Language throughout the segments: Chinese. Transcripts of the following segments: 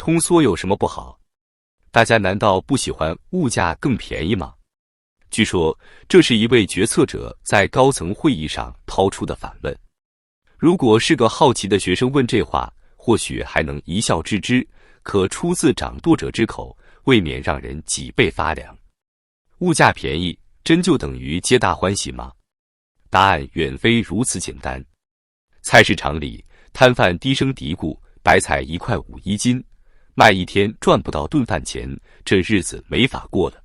通缩有什么不好？大家难道不喜欢物价更便宜吗？据说这是一位决策者在高层会议上抛出的反问。如果是个好奇的学生问这话，或许还能一笑置之，可出自掌舵者之口，未免让人脊背发凉。物价便宜，真就等于皆大欢喜吗？答案远非如此简单。菜市场里，摊贩低声嘀咕：白菜1块5一斤，卖一天赚不到顿饭钱，这日子没法过了。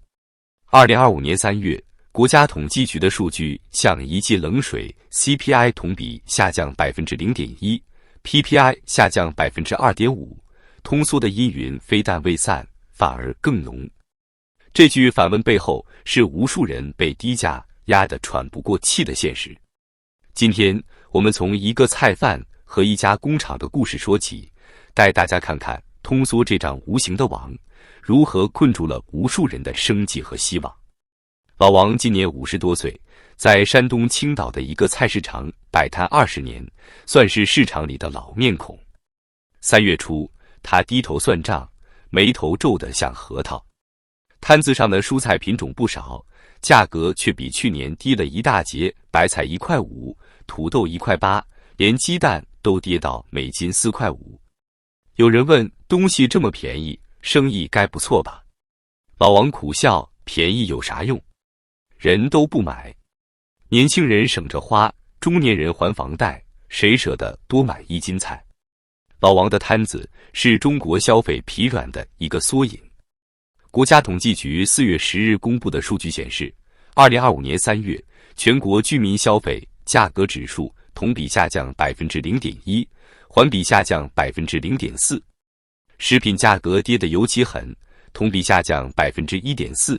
2025年3月，国家统计局的数据像一剂冷水 ，CPI 同比下降 0.1%，PPI 下降 2.5%，通缩的阴云非但未散，反而更浓。这句反问背后是无数人被低价压得喘不过气的现实。今天我们从一个菜贩和一家工厂的故事说起，带大家看看通缩这张无形的网如何困住了无数人的生计和希望。老王今年50多岁，在山东青岛的一个菜市场摆摊20年，算是市场里的老面孔。3月初，他低头算账，眉头皱得像核桃。摊子上的蔬菜品种不少，价格却比去年低了一大截，白菜1块5，土豆1块8，连鸡蛋都跌到每斤4块5。有人问，东西这么便宜，生意该不错吧？老王苦笑，便宜有啥用？人都不买。年轻人省着花，中年人还房贷，谁舍得多买1斤菜？老王的摊子是中国消费疲软的一个缩影。国家统计局4月10日公布的数据显示，2025年3月，全国居民消费价格指数同比下降 0.1%， 环比下降 0.4%。食品价格跌得尤其狠，同比下降 1.4%，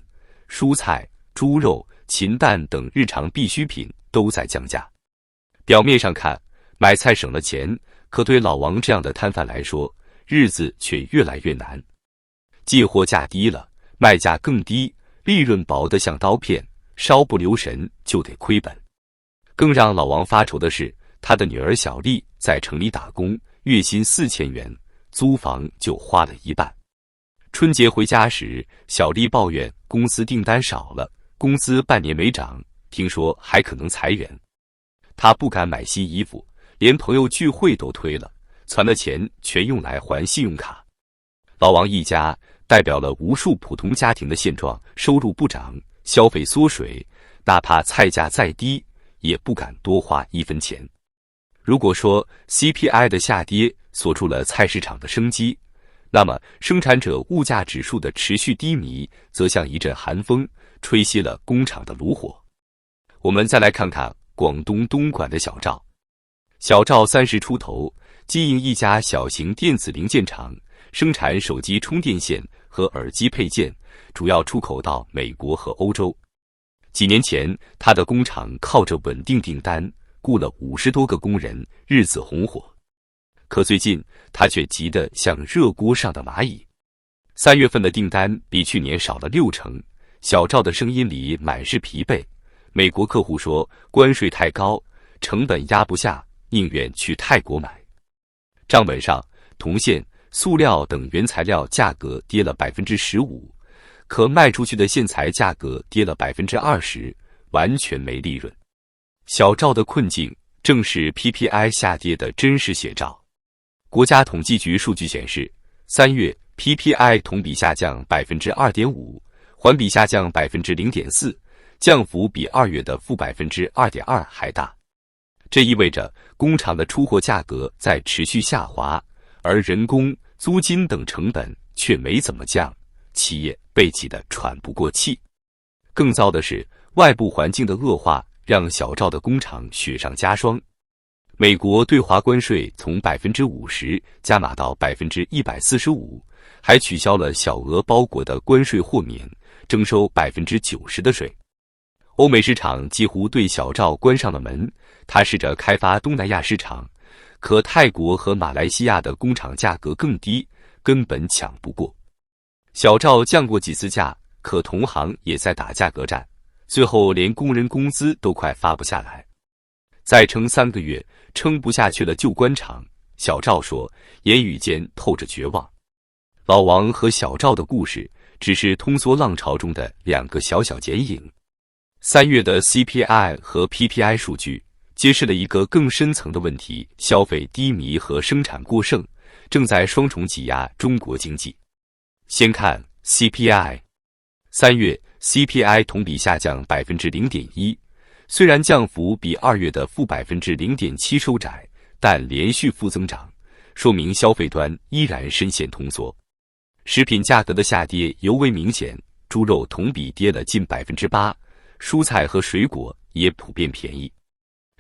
蔬菜、猪肉、禽蛋等日常必需品都在降价。表面上看，买菜省了钱，可对老王这样的摊贩来说，日子却越来越难。进货价低了，卖价更低，利润薄得像刀片，稍不留神就得亏本。更让老王发愁的是，他的女儿小丽在城里打工，月薪4000元，租房就花了一半。春节回家时，小丽抱怨公司订单少了，工资半年没涨，听说还可能裁员。她不敢买新衣服，连朋友聚会都推了，攒的钱全用来还信用卡。老王一家代表了无数普通家庭的现状，收入不涨，消费缩水，哪怕菜价再低，也不敢多花1分钱。如果说 CPI 的下跌锁住了菜市场的生机，那么生产者物价指数的持续低迷，则像一阵寒风，吹熄了工厂的炉火。我们再来看看广东东莞的小赵。小赵30出头，经营一家小型电子零件厂，生产手机充电线和耳机配件，主要出口到美国和欧洲。几年前，他的工厂靠着稳定订单，雇了50多个工人，日子红火。可最近，他却急得像热锅上的蚂蚁。3月份的订单比去年少了60%，小赵的声音里满是疲惫。美国客户说关税太高，成本压不下，宁愿去泰国买。账本上，铜线、塑料等原材料价格跌了 15%， 可卖出去的线材价格跌了 20%， 完全没利润。小赵的困境正是 PPI 下跌的真实写照。国家统计局数据显示，3月 PPI 同比下降 2.5%， 环比下降 0.4%， 降幅比2月的负 2.2% 还大。这意味着工厂的出货价格在持续下滑，而人工、租金等成本却没怎么降，企业被挤得喘不过气。更糟的是，外部环境的恶化让小赵的工厂雪上加霜。美国对华关税从 50% 加码到 145%， 还取消了小额包裹的关税豁免，征收 90% 的税。欧美市场几乎对小赵关上了门，他试着开发东南亚市场，可泰国和马来西亚的工厂价格更低，根本抢不过。小赵降过几次价，可同行也在打价格战，最后连工人工资都快发不下来。再撑3个月，撑不下去了就关厂。小赵说，言语间透着绝望。老王和小赵的故事只是通缩浪潮中的2个小剪影。3月的 CPI 和 PPI 数据揭示了一个更深层的问题：消费低迷和生产过剩正在双重挤压中国经济。先看 CPI， 3月 CPI 同比下降 0.1%， 虽然降幅比2月的负 0.7% 收窄，但连续负增长，说明消费端依然深陷通缩。食品价格的下跌尤为明显，猪肉同比跌了近 8%， 蔬菜和水果也普遍便宜。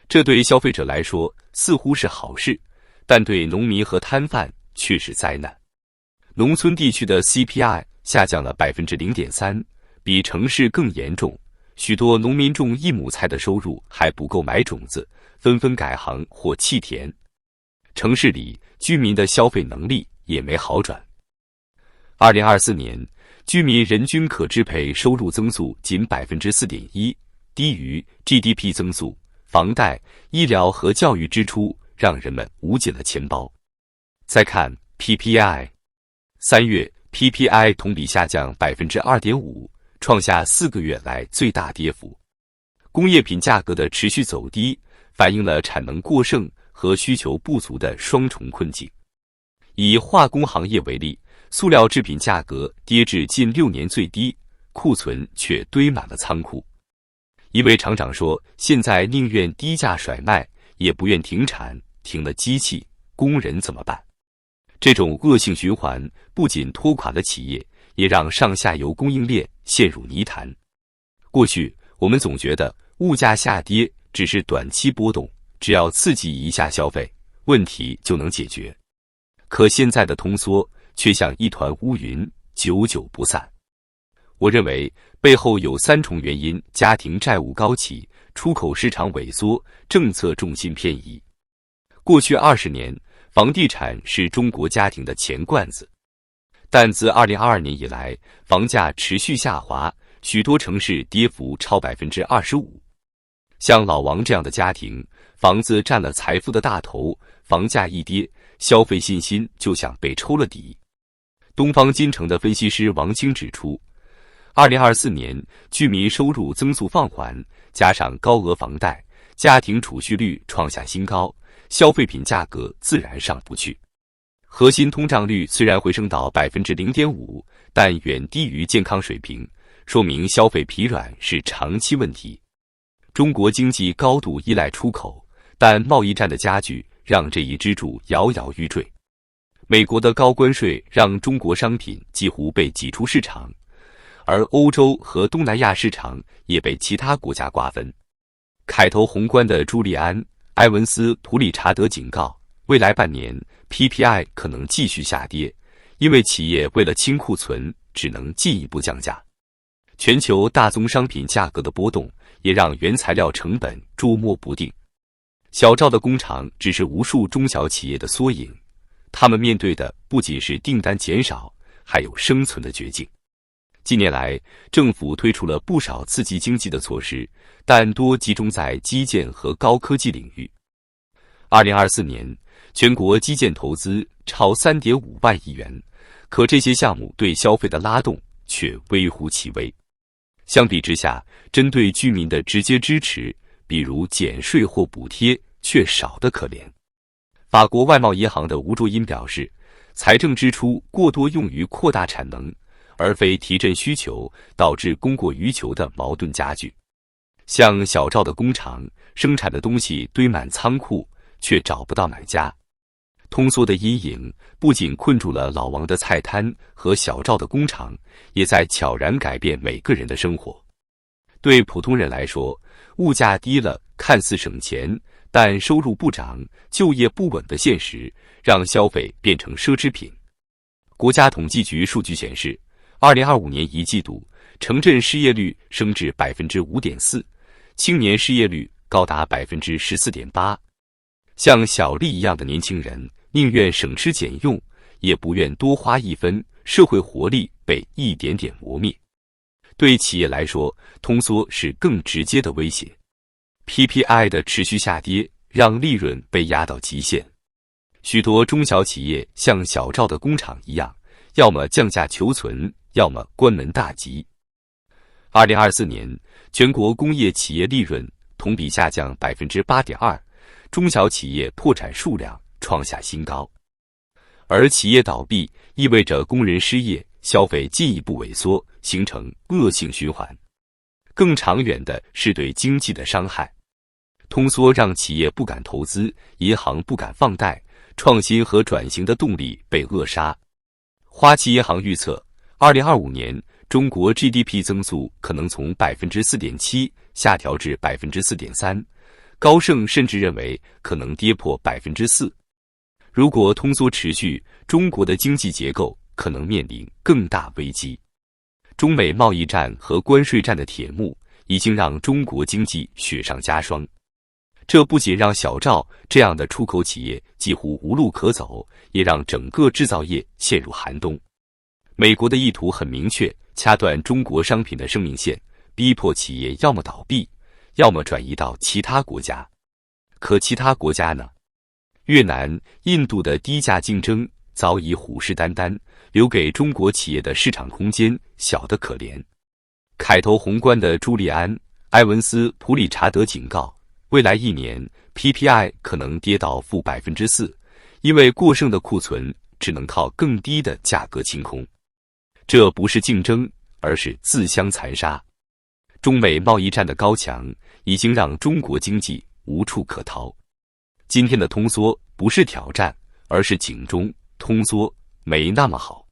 这对消费者来说似乎是好事，但对农民和摊贩却是灾难。农村地区的 CPI 下降了 0.3%， 比城市更严重。许多农民种1亩菜的收入还不够买种子，纷纷改行或弃田。城市里居民的消费能力也没好转。2024年，居民人均可支配收入增速仅 4.1%， 低于 GDP 增速。房贷、医疗和教育支出让人们捂紧了钱包。再看 PPI， 3月 PPI 同比下降 2.5%， 创下4个月来最大跌幅。工业品价格的持续走低，反映了产能过剩和需求不足的双重困境。以化工行业为例，塑料制品价格跌至近6年最低，库存却堆满了仓库。一位厂长说，现在宁愿低价甩卖，也不愿停产，停了机器，工人怎么办？这种恶性循环不仅拖垮了企业，也让上下游供应链陷入泥潭。过去我们总觉得物价下跌只是短期波动，只要刺激一下消费，问题就能解决。可现在的通缩却像一团乌云，久久不散。我认为背后有3重原因：家庭债务高企、出口市场萎缩、政策重心偏移。过去20年，房地产是中国家庭的钱罐子，但自2022年以来，房价持续下滑，许多城市跌幅超 25%。像老王这样的家庭，房子占了财富的大头，房价一跌，消费信心就像被抽了底。东方金城的分析师王清指出，2024年居民收入增速放缓，加上高额房贷，家庭储蓄率创下新高，消费品价格自然上不去。核心通胀率虽然回升到 0.5%， 但远低于健康水平，说明消费疲软是长期问题。中国经济高度依赖出口，但贸易战的加剧让这一支柱摇摇欲坠。美国的高关税让中国商品几乎被挤出市场，而欧洲和东南亚市场也被其他国家瓜分。凯投宏观的朱利安·埃文斯·普理查德警告，未来半年 PPI 可能继续下跌，因为企业为了清库存，只能进一步降价。全球大宗商品价格的波动也让原材料成本捉摸不定。小赵的工厂只是无数中小企业的缩影，他们面对的不仅是订单减少，还有生存的绝境。近年来，政府推出了不少刺激经济的措施，但多集中在基建和高科技领域。2024年，全国基建投资超 3.5 万亿元，可这些项目对消费的拉动却微乎其微。相比之下，针对居民的直接支持，比如减税或补贴，却少得可怜。法国外贸银行的吴卓英表示，财政支出过多用于扩大产能，而非提振需求，导致供过于求的矛盾加剧。像小赵的工厂生产的东西堆满仓库，却找不到买家。通缩的阴影不仅困住了老王的菜摊和小赵的工厂，也在悄然改变每个人的生活。对普通人来说，物价低了看似省钱，但收入不涨、就业不稳的现实，让消费变成奢侈品。国家统计局数据显示，2025年一季度，城镇失业率升至 5.4%， 青年失业率高达 14.8%。像小丽一样的年轻人，宁愿省吃俭用，也不愿多花一分，社会活力被一点点磨灭。对企业来说，通缩是更直接的威胁。PPI 的持续下跌，让利润被压到极限。许多中小企业像小赵的工厂一样，要么降价求存，要么关门大吉。2024年，全国工业企业利润同比下降 8.2%， 中小企业破产数量创下新高。而企业倒闭意味着工人失业，消费进一步萎缩，形成恶性循环。更长远的是对经济的伤害。通缩让企业不敢投资，银行不敢放贷，创新和转型的动力被扼杀。花旗银行预测，2025年中国 GDP 增速可能从 4.7% 下调至 4.3%， 高盛甚至认为可能跌破 4%。如果通缩持续，中国的经济结构可能面临更大危机。中美贸易战和关税战的铁幕已经让中国经济雪上加霜。这不仅让小赵这样的出口企业几乎无路可走，也让整个制造业陷入寒冬。美国的意图很明确，掐断中国商品的生命线，逼迫企业要么倒闭，要么转移到其他国家。可其他国家呢？越南、印度的低价竞争早已虎视眈眈，留给中国企业的市场空间小得可怜。凯投宏观的朱利安·埃文斯·普理查德警告，未来1年 PPI 可能跌到负 4%， 因为过剩的库存只能靠更低的价格清空。这不是竞争，而是自相残杀。中美贸易战的高墙已经让中国经济无处可逃。今天的通缩不是挑战，而是警钟，通缩没那么好。